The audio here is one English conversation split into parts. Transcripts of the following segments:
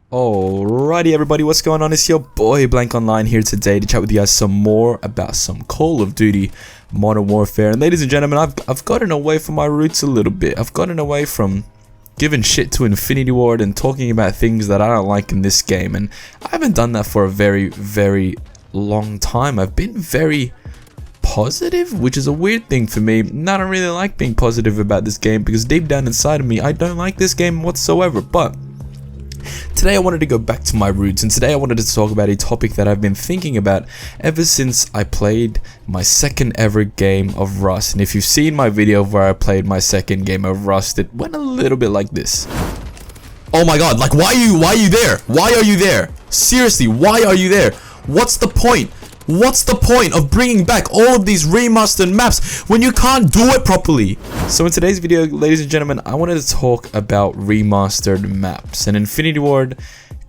Alrighty everybody, what's going on? It's your boy Blank Online here today to chat with you guys some more about some Call of Duty Modern Warfare. And ladies and gentlemen, I've gotten away from my roots a little bit. I've gotten away from giving shit to Infinity Ward and talking about things that I don't like in this game. And I haven't done that for a very, very long time. I've been very positive, which is a weird thing for me. And I don't really like being positive about this game because deep down inside of me, I don't like this game whatsoever. But today I wanted to go back to my roots, and today I wanted to talk about a topic that I've been thinking about ever since I played my second ever game of Rust. And if you've seen my video where I played my second game of Rust, it went a little bit like this. Oh my god, like why are you there? Why are you there? Seriously, why are you there? What's the point? What's the point of bringing back all of these remastered maps when you can't do it properly? So in today's video, ladies and gentlemen, I wanted to talk about remastered maps and Infinity Ward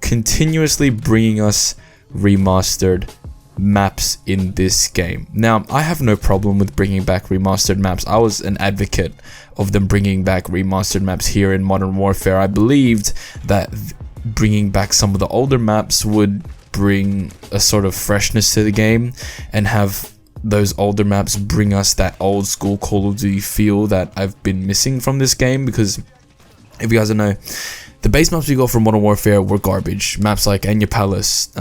continuously bringing us remastered maps in this game. Now, I have no problem with bringing back remastered maps. I was an advocate of them bringing back remastered maps here in Modern Warfare. I believed that bringing back some of the older maps would bring a sort of freshness to the game and have those older maps bring us that old school Call of Duty feel that I've been missing from this game. Because if you guys don't know, the base maps we got from Modern Warfare were garbage. Maps like Enya Palace,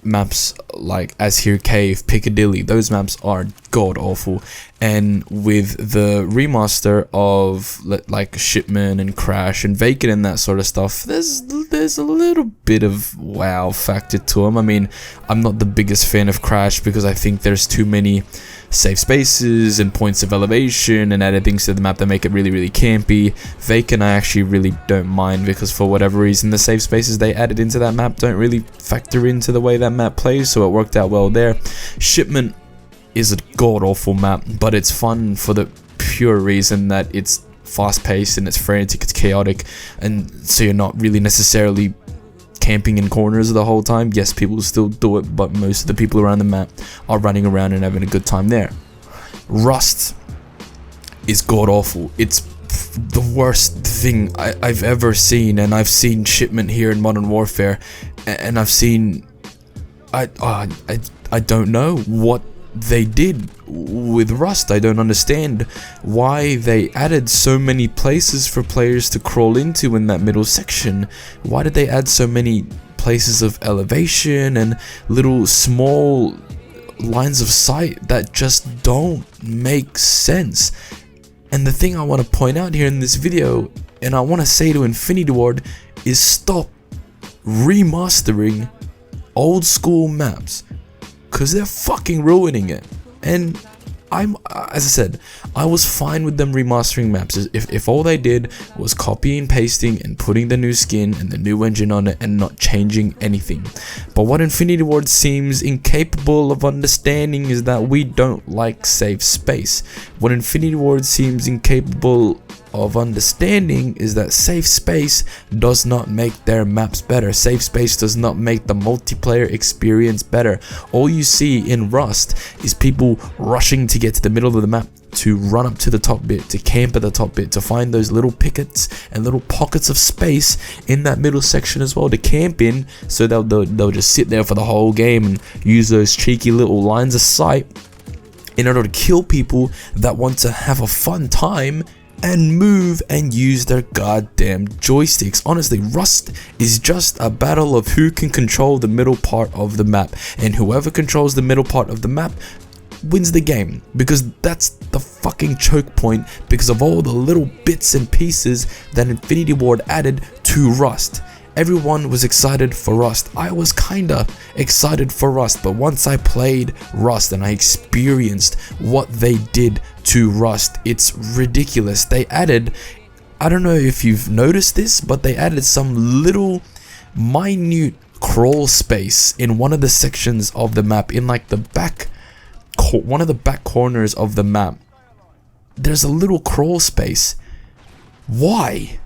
maps like As Here Cave, Piccadilly, those maps are god awful. And with the remaster of like Shipment and Crash and Vacant and that sort of stuff, there's a little bit of wow factor to them. I mean, I'm not the biggest fan of Crash because I think there's too many safe spaces and points of elevation and added things to the map that make it really, really campy. Vacant I actually really don't mind because for whatever reason the safe spaces they added into that map don't really factor into the way that map plays, so it worked out well there. Shipment is a god awful map, but it's fun for the pure reason that it's fast paced and it's frantic, it's chaotic, and so you're not really necessarily camping in corners the whole time. Yes, people still do it, but most of the people around the map are running around and having a good time there. Rust is god awful. It's the worst thing I've ever seen, and I've seen Shipment here in Modern Warfare, and I've seen I don't know what they did with Rust. I don't understand why they added so many places for players to crawl into in that middle section. Why did they add so many places of elevation and little small lines of sight that just don't make sense? And the thing I want to point out here in this video, and I want to say to Infinity Ward, is stop remastering old school maps, because they're fucking ruining it. And as I said, I was fine with them remastering maps if all they did was copying and pasting and putting the new skin and the new engine on it and not changing anything. But what Infinity Ward seems incapable of understanding is that we don't like safe space. What Infinity Ward seems incapable of understanding is that safe space does not make their maps better. Safe space does not make the multiplayer experience better. All you see in Rust is people rushing to get to the middle of the map, to run up to the top bit, to camp at the top bit, to find those little pickets and little pockets of space in that middle section as well to camp in, so they'll just sit there for the whole game and use those cheeky little lines of sight in order to kill people that want to have a fun time and move and use their goddamn joysticks. Honestly, Rust is just a battle of who can control the middle part of the map, and whoever controls the middle part of the map wins the game, because that's the fucking choke point because of all the little bits and pieces that Infinity Ward added to Rust. Everyone was excited for Rust. I was kinda excited for Rust, but once I played Rust and I experienced what they did to Rust, it's ridiculous. They added, I don't know if you've noticed this, but they added some little minute crawl space in one of the sections of the map, in like the back, one of the back corners of the map. There's a little crawl space. Why?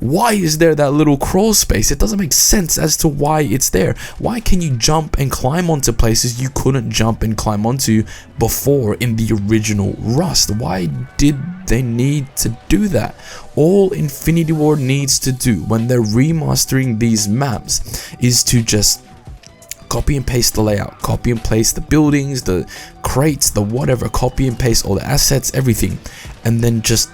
Why is there that little crawl space? It doesn't make sense as to why it's there. Why can you jump and climb onto places you couldn't jump and climb onto before in the original Rust? Why did they need to do that? All Infinity Ward needs to do when they're remastering these maps is to just copy and paste the layout, copy and paste the buildings, the crates, the whatever, copy and paste all the assets, everything, and then just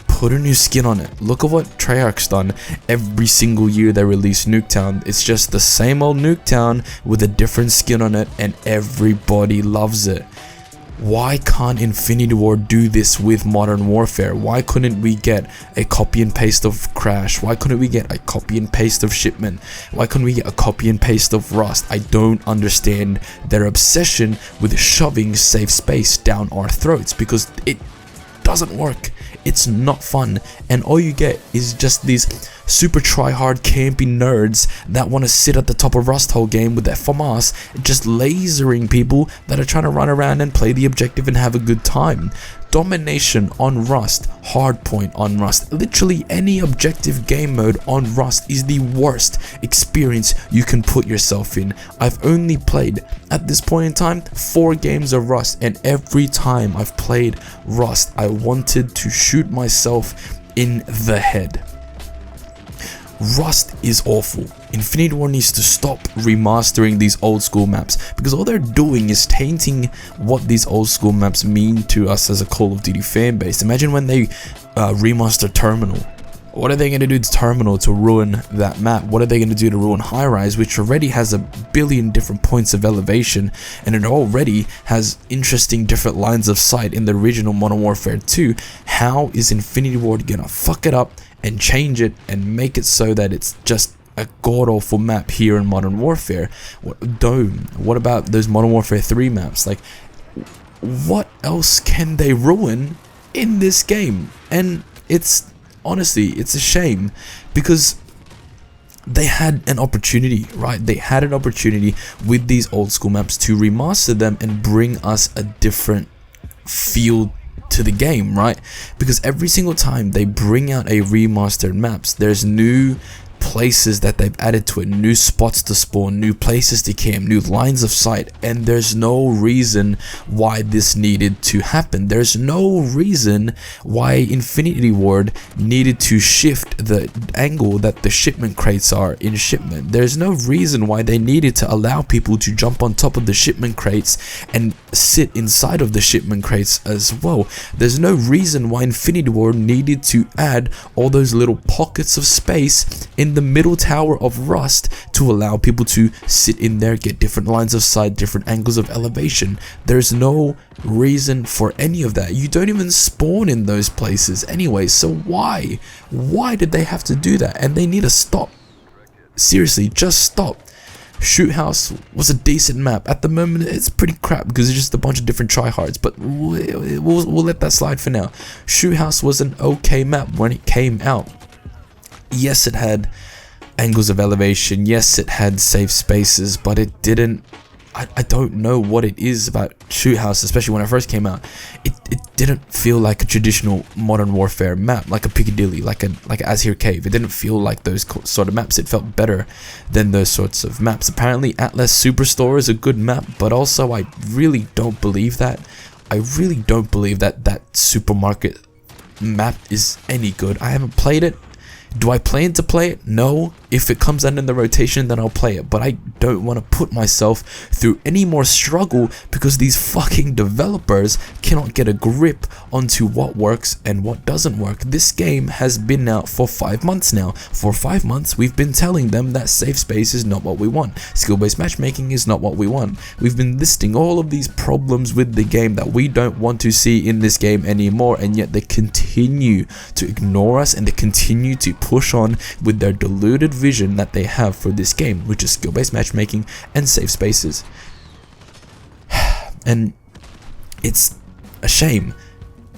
put a new skin on it. Look at what Treyarch's done. Every single year they release Nuketown. It's just the same old Nuketown with a different skin on it, and everybody loves it. Why can't Infinity Ward do this with Modern Warfare? Why couldn't we get a copy and paste of Crash? Why couldn't we get a copy and paste of Shipment? Why couldn't we get a copy and paste of Rust? I don't understand their obsession with shoving safe space down our throats, because it doesn't work. It's not fun, and all you get is just these super try-hard campy nerds that want to sit at the top of Rust whole game with their FAMAS, just lasering people that are trying to run around and play the objective and have a good time. Domination on Rust, hardpoint on Rust, literally any objective game mode on Rust is the worst experience you can put yourself in. I've only played, at this point in time, 4 games of Rust, and every time I've played Rust, I wanted to shoot myself in the head. Rust is awful. Infinity Ward needs to stop remastering these old school maps, because all they're doing is tainting what these old school maps mean to us as a Call of Duty fan base. Imagine when they remaster Terminal. What are they going to do to Terminal to ruin that map? What are they going to do to ruin High Rise, which already has a billion different points of elevation, and it already has interesting different lines of sight in the original Modern Warfare 2? How is Infinity Ward going to fuck it up and change it and make it so that it's just a god-awful map here in Modern Warfare? Dome. What about those Modern Warfare 3 maps? Like, what else can they ruin in this game? And it's honestly, it's a shame, because they had an opportunity, right? They had an opportunity with these old school maps to remaster them and bring us a different feel to the game, right? Because every single time they bring out a remastered maps, there's new places that they've added to it, new spots to spawn, new places to camp, new lines of sight, and there's no reason why this needed to happen. There's no reason why Infinity Ward needed to shift the angle that the shipment crates are in Shipment. There's no reason why they needed to allow people to jump on top of the shipment crates and sit inside of the shipment crates as well. There's no reason why Infinity Ward needed to add all those little pockets of space in the middle tower of Rust to allow people to sit in there, get different lines of sight, different angles of elevation. There's no reason for any of that. You don't even spawn in those places anyway, so why did they have to do that? And they need to stop. Seriously, just stop. Shoot House was a decent map. At the moment, it's pretty crap because it's just a bunch of different tryhards, but we'll let that slide for now. Shoot House was an okay map when it came out. Yes, it had angles of elevation. Yes, it had safe spaces, but it didn't. I don't know what it is about Shoot House, especially when it first came out. It didn't feel like a traditional Modern Warfare map, like a Piccadilly, like a Azure Cave. It didn't feel like those sort of maps. It felt better than those sorts of maps. Apparently, Atlas Superstore is a good map, but also I really don't believe that. I really don't believe that that supermarket map is any good. I haven't played it. Do I plan to play it? No. If it comes out in the rotation, then I'll play it. But I don't want to put myself through any more struggle because these fucking developers cannot get a grip onto what works and what doesn't work. This game has been out for 5 months now. For 5 months, we've been telling them that safe space is not what we want. Skill-based matchmaking is not what we want. We've been listing all of these problems with the game that we don't want to see in this game anymore, and yet they continue to ignore us and they continue to push on with their deluded vision that they have for this game, which is skill-based matchmaking and safe spaces. And it's a shame.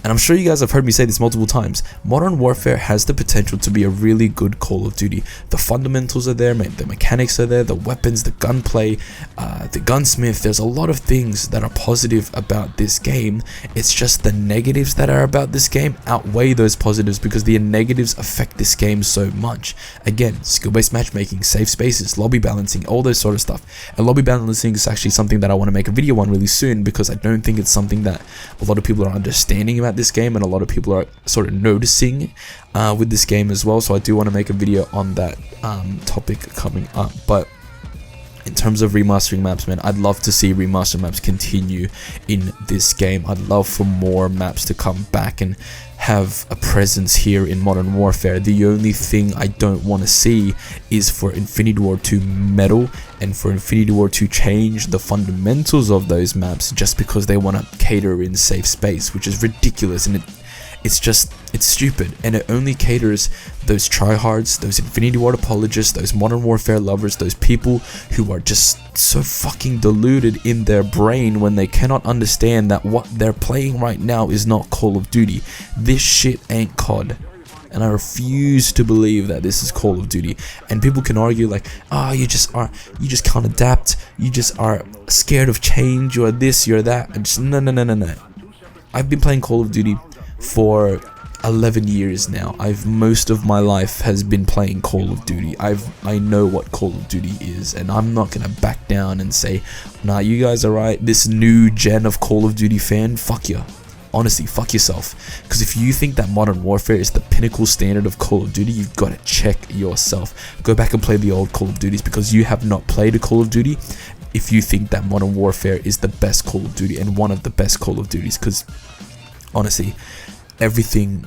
And I'm sure you guys have heard me say this multiple times, Modern Warfare has the potential to be a really good Call of Duty. The fundamentals are there, the mechanics are there, the weapons, the gunplay, the gunsmith. There's a lot of things that are positive about this game. It's just the negatives that are about this game outweigh those positives because the negatives affect this game so much. Again, skill-based matchmaking, safe spaces, lobby balancing, all those sort of stuff. And lobby balancing is actually something that I want to make a video on really soon because I don't think it's something that a lot of people are understanding about this game, and a lot of people are sort of noticing with this game as well. So I do want to make a video on that topic coming up. But in terms of remastering maps, man, I'd love to see remastered maps continue in this game. I'd love for more maps to come back and have a presence here in Modern Warfare. The only thing I don't want to see is for Infinity War to meddle and for Infinity War to change the fundamentals of those maps just because they want to cater in safe space, which is ridiculous, and it's stupid, and it only caters those tryhards, those Infinity War apologists, those Modern Warfare lovers, those people who are just so fucking deluded in their brain when they cannot understand that what they're playing right now is not Call of Duty. This shit ain't COD. And I refuse to believe that this is Call of Duty. And people can argue like, you just can't adapt, you just are scared of change, you're this, you're that. And just no. I've been playing Call of Duty for 11 years now. Most of my life has been playing Call of Duty. I know what Call of Duty is, and I'm not gonna back down and say, nah, you guys are right, this new gen of Call of Duty fan, fuck you. Honestly, fuck yourself. Because if you think that Modern Warfare is the pinnacle standard of Call of Duty, you've got to check yourself. Go back and play the old Call of Duties because you have not played a Call of Duty if you think that Modern Warfare is the best Call of Duty and one of the best Call of Duties. Because honestly, everything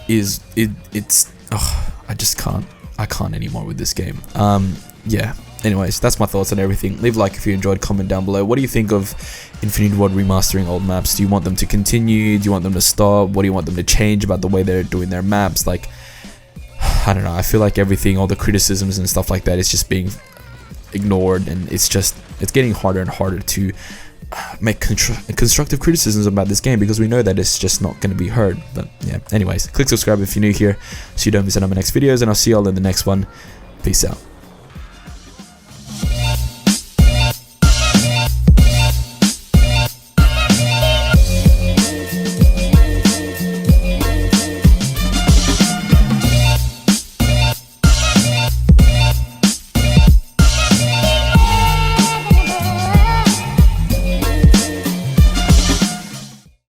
is I can't anymore with this game. Yeah, anyways, that's my thoughts on everything. Leave a like if you enjoyed, comment down below. What do you think of Infinity Ward remastering old maps? Do you want them to continue? Do you want them to stop? What do you want them to change about the way they're doing their maps? Like, I don't know, I feel like everything, all the criticisms and stuff like that is just being ignored, and it's getting harder and harder to make constructive criticisms about this game because we know that it's just not going to be heard. But yeah, anyways, click subscribe if you're new here so you don't miss out on my next videos, and I'll see y'all in the next one. Peace out.